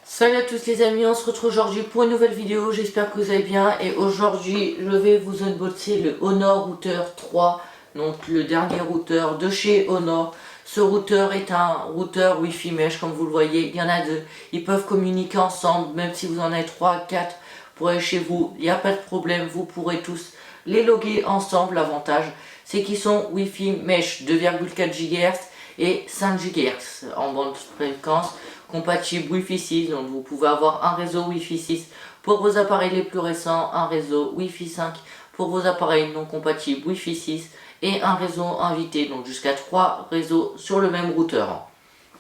Salut à tous les amis, on se retrouve aujourd'hui pour une nouvelle vidéo, j'espère que vous allez bien. Et aujourd'hui je vais vous unboxer le Honor Router 3, donc le dernier routeur de chez Honor. Ce routeur est un routeur Wi-Fi mesh, comme vous le voyez, il y en a deux. Ils peuvent communiquer ensemble, même si vous en avez 3, 4 pour aller chez vous, il n'y a pas de problème, vous pourrez tous les loguer ensemble. L'avantage c'est qu'ils sont Wi-Fi mesh 2,4 GHz et 5 GHz en bande fréquence, compatible Wi-Fi 6, donc vous pouvez avoir un réseau Wi-Fi 6 pour vos appareils les plus récents, un réseau Wi-Fi 5 pour vos appareils non compatibles Wi-Fi 6 et un réseau invité, donc jusqu'à 3 réseaux sur le même routeur.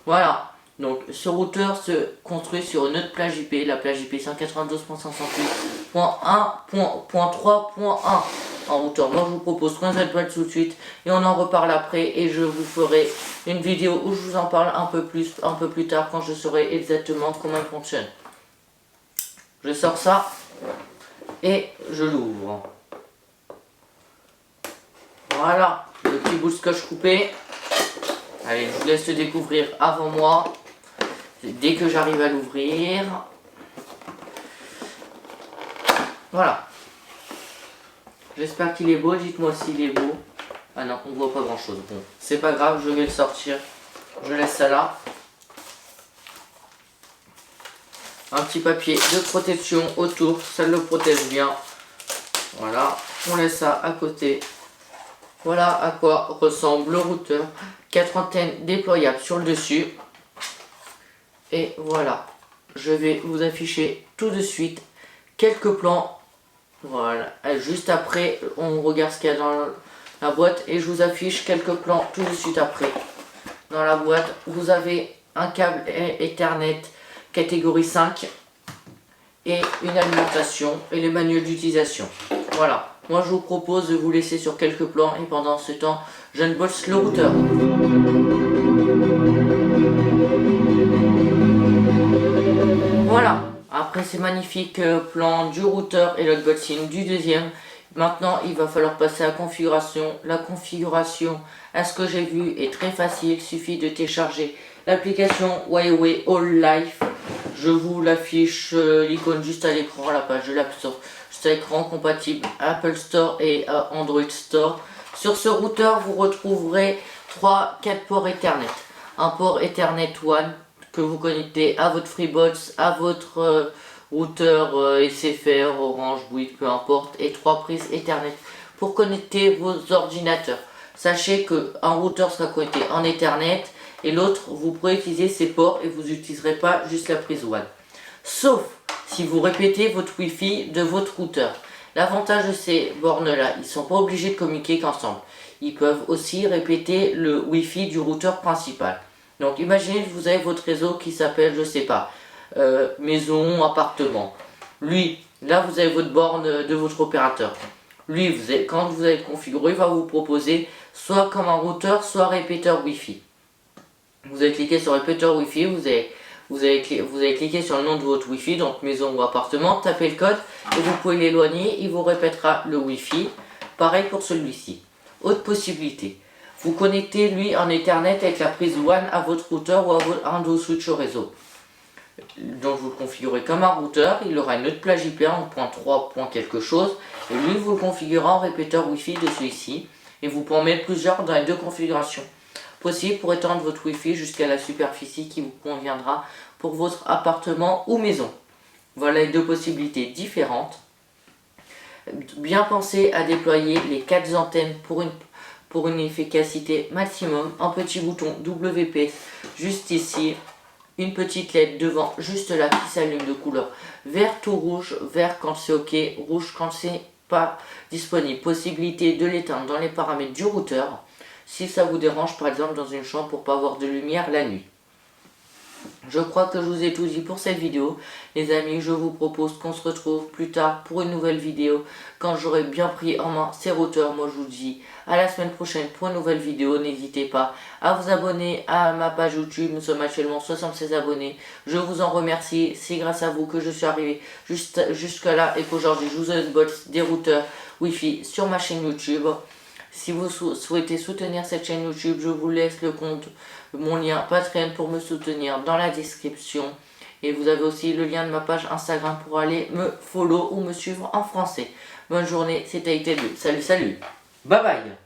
Voilà, donc ce routeur se construit sur une autre plage IP, la plage IP 192.168.1.3.1 en routeur. Moi je vous propose qu'on s'appelle tout de suite et on en reparle après, et je vous ferai une vidéo où je vous en parle un peu plus tard quand je saurai exactement comment il fonctionne. Je sors ça et je l'ouvre. Voilà, le petit bout de scotch coupé. Allez, je vous laisse le découvrir avant moi, dès que j'arrive à l'ouvrir. Voilà. J'espère qu'il est beau, dites-moi s'il est beau. Ah non, on voit pas grand chose. Bon, c'est pas grave, je vais le sortir. Je laisse ça là. Un petit papier de protection autour, ça le protège bien. Voilà, on laisse ça à côté. Voilà à quoi ressemble le routeur. 4 antennes déployables sur le dessus. Et voilà, je vais vous afficher tout de suite quelques plans. Voilà, et juste après on regarde ce qu'il y a dans la boîte et je vous affiche quelques plans tout de suite après. Dans la boîte, vous avez un câble Ethernet catégorie 5 et une alimentation et les manuels d'utilisation. Voilà, moi je vous propose de vous laisser sur quelques plans et pendant ce temps, j'unbox le routeur. Voilà, après ces magnifiques plans du routeur et l'unboxing du deuxième, maintenant il va falloir passer à la configuration. La configuration, à ce que j'ai vu, est très facile. Il suffit de télécharger l'application Huawei All Life. Je vous l'affiche, l'icône juste à l'écran, la page de l'App Store, juste à l'écran, compatible Apple Store et Android Store. Sur ce routeur, vous retrouverez 3-4 ports Ethernet. Un port Ethernet One que vous connectez à votre FreeBuds, à votre routeur SFR, Orange, Bouygues, peu importe, et 3 prises Ethernet pour connecter vos ordinateurs. Sachez qu'un routeur sera connecté en Ethernet et l'autre, vous pourrez utiliser ces ports et vous n'utiliserez pas juste la prise One. Sauf si vous répétez votre Wi-Fi de votre routeur. L'avantage de ces bornes-là, ils ne sont pas obligés de communiquer qu'ensemble. Ils peuvent aussi répéter le Wi-Fi du routeur principal. Donc imaginez que vous avez votre réseau qui s'appelle, je sais pas, maison, appartement. Lui, là vous avez votre borne de votre opérateur. Lui, quand vous allez le configurer, il va vous proposer soit comme un routeur, soit répéteur Wi-Fi. Vous allez cliquer sur répéteur Wi-Fi, vous allez cliquer sur le nom de votre Wi-Fi, donc maison ou appartement, tapez le code et vous pouvez l'éloigner, il vous répétera le Wi-Fi. Pareil pour celui-ci. Autre possibilité, vous connectez lui en Ethernet avec la prise One à votre routeur ou à un de vos switches au réseau. Donc vous le configurez comme un routeur, il aura une autre plage IP en .3, quelque chose, et lui vous le configurez en répéteur Wi-Fi de celui-ci, et vous pouvez en mettre plusieurs dans les deux configurations possibles pour étendre votre Wi-Fi jusqu'à la superficie qui vous conviendra pour votre appartement ou maison. Voilà les deux possibilités différentes. Bien pensez à déployer les 4 antennes pour une efficacité maximum. Un petit bouton WPS juste ici, une petite LED devant juste là qui s'allume de couleur vert tout rouge, vert quand c'est ok, rouge quand c'est pas disponible. Possibilité de l'éteindre dans les paramètres du routeur si ça vous dérange, par exemple dans une chambre, pour pas avoir de lumière la nuit. Je crois que je vous ai tout dit pour cette vidéo. Les amis, je vous propose qu'on se retrouve plus tard pour une nouvelle vidéo quand j'aurai bien pris en main ces routeurs. Moi je vous dis à la semaine prochaine pour une nouvelle vidéo. N'hésitez pas à vous abonner à ma page YouTube. Nous sommes actuellement 76 abonnés. Je vous en remercie. C'est grâce à vous que je suis arrivé jusqu'à là et qu'aujourd'hui je vous unbox des routeurs Wi-Fi sur ma chaîne YouTube. Si vous souhaitez soutenir cette chaîne YouTube, je vous laisse mon lien Patreon pour me soutenir dans la description. Et vous avez aussi le lien de ma page Instagram pour aller me follow ou me suivre en français. Bonne journée, c'était Italie. Salut, salut. Bye bye.